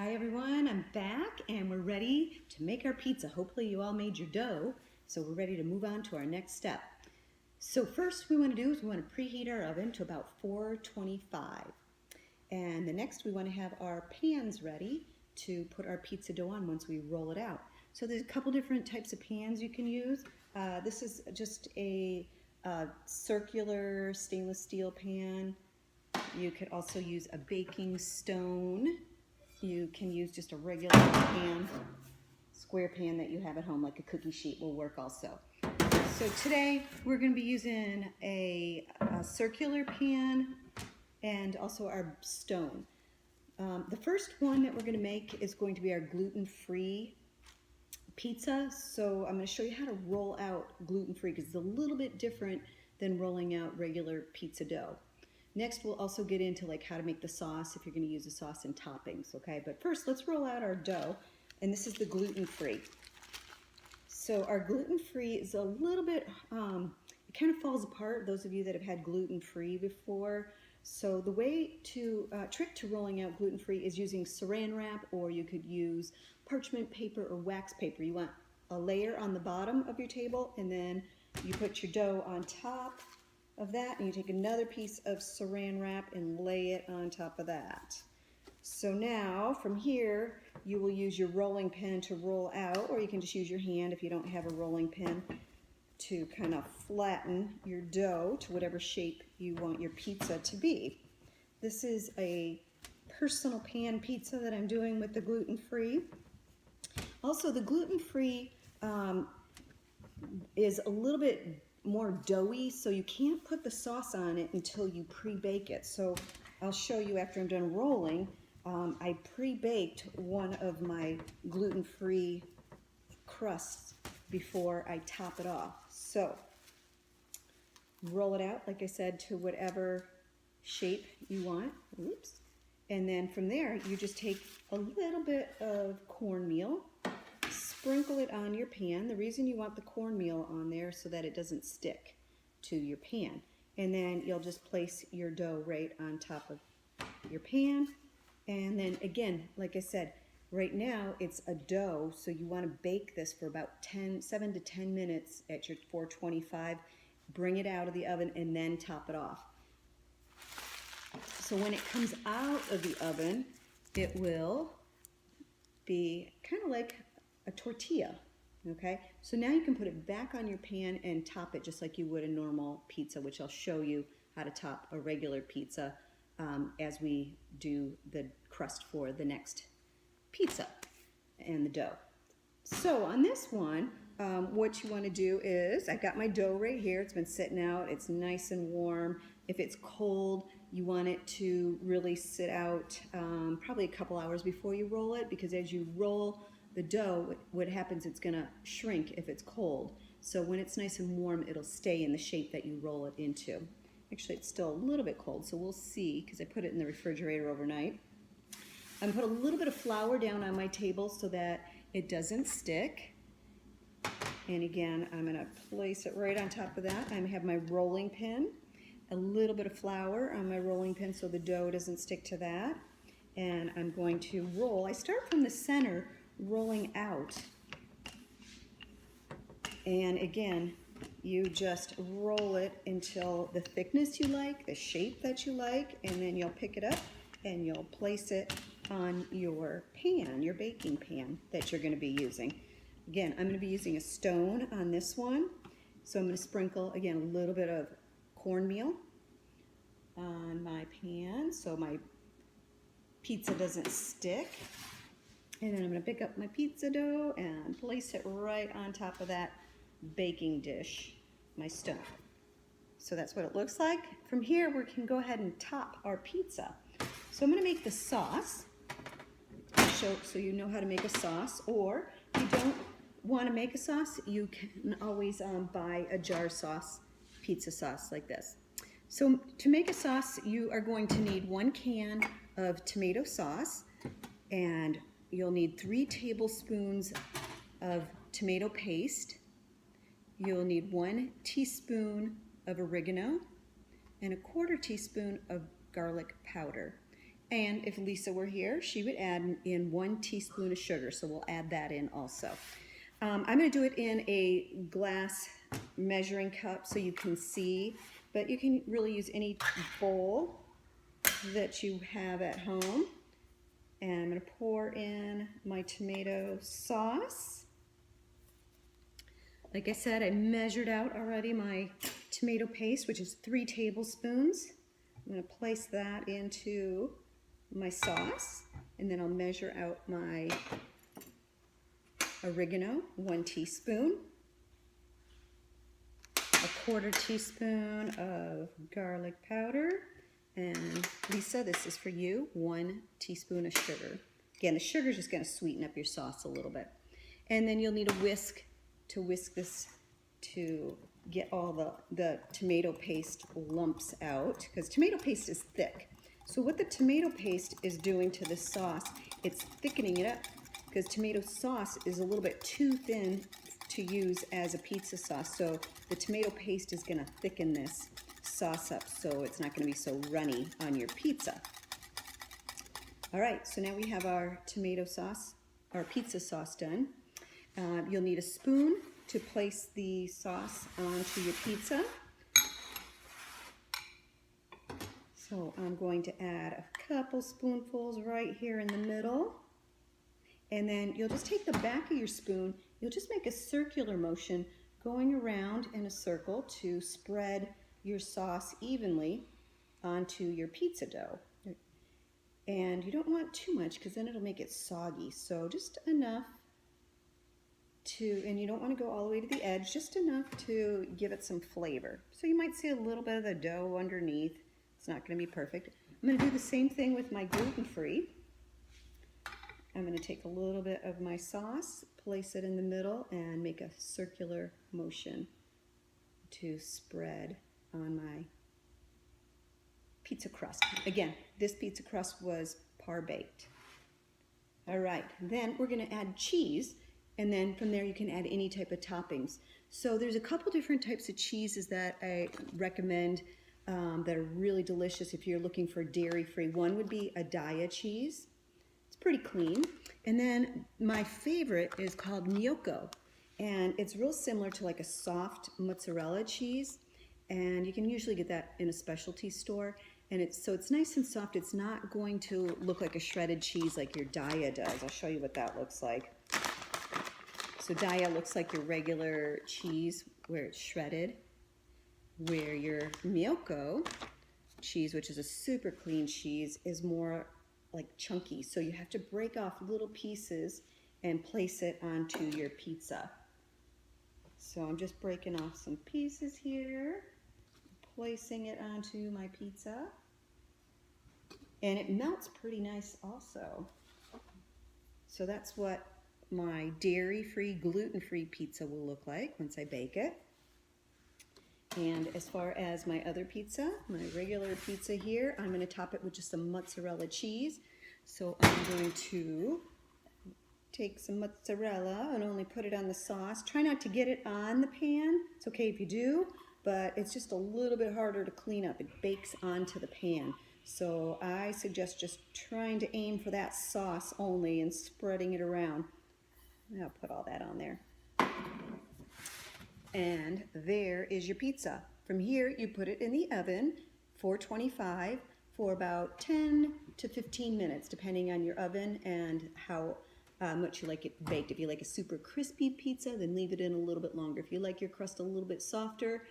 Hi everyone, I'm back and we're ready to make our pizza. Hopefully you all made your dough, so we're ready to move on to our next step. So first we want to do is we want to preheat our oven to about 425. And the next we want to have our pans ready to put our pizza dough on once we roll it out. So there's a couple different types of pans you can use. This is just a circular stainless steel pan. You could also use a baking stone. You can use just a regular pan, square pan that you have at home, like a cookie sheet will work also. So today we're going to be using a circular pan and also our stone. The first one that we're going to make is going to be our gluten-free pizza. So I'm going to show you how to roll out gluten-free because it's a little bit different than rolling out regular pizza dough. Next, we'll also get into like how to make the sauce if you're going to use the sauce and toppings, okay? But first, let's roll out our dough, and this is the gluten-free. So our gluten-free is a little bit, it kind of falls apart, those of you that have had gluten-free before. So the trick to rolling out gluten-free is using saran wrap, or you could use parchment paper or wax paper. You want a layer on the bottom of your table, and then you put your dough on top of that, and you take another piece of saran wrap and lay it on top of that. So now from here you will use your rolling pin to roll out, or you can just use your hand if you don't have a rolling pin to kind of flatten your dough to whatever shape you want your pizza to be. This is a personal pan pizza that I'm doing with the gluten-free. Also, the gluten-free is a little bit more doughy, so you can't put the sauce on it until you pre-bake it. So I'll show you after I'm done rolling. I pre-baked one of my gluten-free crusts before I top it off. So roll it out, like I said, to whatever shape you want. Oops. And then from there, you just take a little bit of cornmeal, sprinkle it on your pan. The reason you want the cornmeal on there so that it doesn't stick to your pan. And then you'll just place your dough right on top of your pan. And then again, like I said, right now it's a dough, so you want to bake this for about 7 to 10 minutes at your 425. Bring it out of the oven and then top it off. So when it comes out of the oven, it will be kind of like a tortilla, okay? So now you can put it back on your pan and top it just like you would a normal pizza, which I'll show you how to top a regular pizza as we do the crust for the next pizza and the dough. So on this one, what you want to do is, I got my dough right here. It's been sitting out. It's nice and warm. If it's cold, you want it to really sit out probably a couple hours before you roll it, because as you roll the dough, what happens, it's going to shrink if it's cold. So when it's nice and warm, it'll stay in the shape that you roll it into. Actually, it's still a little bit cold, so we'll see, because I put it in the refrigerator overnight. I'm going to put a little bit of flour down on my table so that it doesn't stick. And again, I'm going to place it right on top of that. I have my rolling pin, a little bit of flour on my rolling pin so the dough doesn't stick to that. And I'm going to roll. I start from the center, rolling out. And again, you just roll it until the thickness you like, the shape that you like, and then you'll pick it up and you'll place it on your pan, your baking pan that you're going to be using. Again, I'm going to be using a stone on this one. So I'm going to sprinkle, again, a little bit of cornmeal on my pan so my pizza doesn't stick. And then I'm going to pick up my pizza dough and place it right on top of that baking dish, my stone. So that's what it looks like. From here, we can go ahead and top our pizza. So I'm going to make the sauce, so you know how to make a sauce, or if you don't want to make a sauce, you can always buy a jar sauce, pizza sauce like this. So to make a sauce, you are going to need 1 can of tomato sauce, and you'll need 3 tablespoons of tomato paste. You'll need 1 teaspoon of oregano and a 1/4 teaspoon of garlic powder. And if Lisa were here, she would add in 1 teaspoon of sugar, so we'll add that in also. I'm going to do it in a glass measuring cup so you can see, but you can really use any bowl that you have at home. And I'm going to pour in my tomato sauce. Like I said, I measured out already my tomato paste, which is 3 tablespoons. I'm going to place that into my sauce, and then I'll measure out my oregano, 1 teaspoon, 1/4 teaspoon of garlic powder, and Lisa, this is for you, 1 teaspoon of sugar. Again, the sugar is just going to sweeten up your sauce a little bit. And then you'll need a whisk to whisk this to get all the tomato paste lumps out, because tomato paste is thick. So what the tomato paste is doing to the sauce, it's thickening it up, because tomato sauce is a little bit too thin to use as a pizza sauce. So the tomato paste is going to thicken this sauce up so it's not going to be so runny on your pizza. All right, so now we have our tomato sauce, our pizza sauce done. You'll need a spoon to place the sauce onto your pizza. So I'm going to add a couple spoonfuls right here in the middle. And then you'll just take the back of your spoon, you'll just make a circular motion going around in a circle to spread your sauce evenly onto your pizza dough. And you don't want too much because then it'll make it soggy. So just enough to, and you don't want to go all the way to the edge, just enough to give it some flavor. So you might see a little bit of the dough underneath. It's not going to be perfect. I'm going to do the same thing with my gluten-free. I'm going to take a little bit of my sauce, place it in the middle, and make a circular motion to spread on my pizza crust. Again, this pizza crust was par-baked. All right, then we're going to add cheese, and then from there you can add any type of toppings. So there's a couple different types of cheeses that I recommend that are really delicious if you're looking for dairy-free. One would be a Daiya cheese. It's pretty clean. And then my favorite is called Gnocco, and it's real similar to like a soft mozzarella cheese, and you can usually get that in a specialty store. And it's nice and soft. It's not going to look like a shredded cheese like your Daiya does. I'll show you what that looks like. So Daiya looks like your regular cheese where it's shredded, where your Gnocco cheese, which is a super clean cheese, is more like chunky. So you have to break off little pieces and place it onto your pizza. So I'm just breaking off some pieces here, placing it onto my pizza. And it melts pretty nice also. So that's what my dairy-free, gluten-free pizza will look like once I bake it. And as far as my other pizza, my regular pizza here, I'm going to top it with just some mozzarella cheese. So I'm going to take some mozzarella and only put it on the sauce. Try not to get it on the pan. It's okay if you do, but it's just a little bit harder to clean up. It bakes onto the pan. So I suggest just trying to aim for that sauce only and spreading it around. And I'll put all that on there. And there is your pizza. From here, you put it in the oven, 425, for about 10 to 15 minutes, depending on your oven and how much you like it baked. If you like a super crispy pizza, then leave it in a little bit longer. If you like your crust a little bit softer,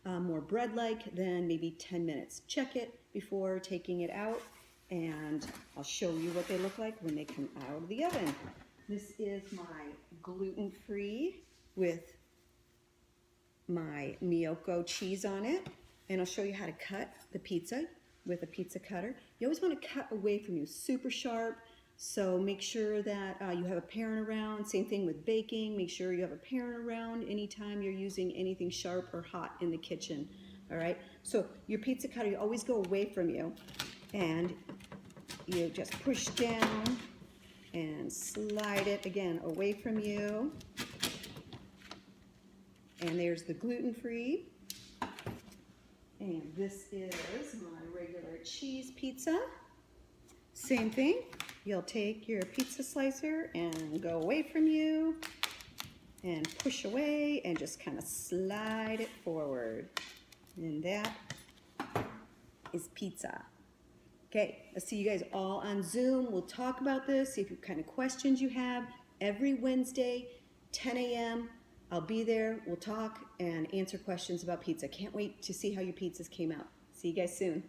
more bread-like, then maybe 10 minutes. Check it before taking it out, and I'll show you what they look like when they come out of the oven. This is my gluten-free with my Gnocco cheese on it, and I'll show you how to cut the pizza with a pizza cutter. You always want to cut away from you, super sharp, so make sure that you have a parent around. Same thing with baking, make sure you have a parent around anytime you're using anything sharp or hot in the kitchen. All right, so your pizza cutter, you always go away from you, and you just push down and slide it again away from you. And there's the gluten-free. And this is my regular cheese pizza. Same thing. You'll take your pizza slicer and go away from you and push away and just kind of slide it forward. And that is pizza. Okay, let's see you guys all on Zoom. We'll talk about this, see what kind of questions you have. Every Wednesday, 10 a.m., I'll be there. We'll talk and answer questions about pizza. Can't wait to see how your pizzas came out. See you guys soon.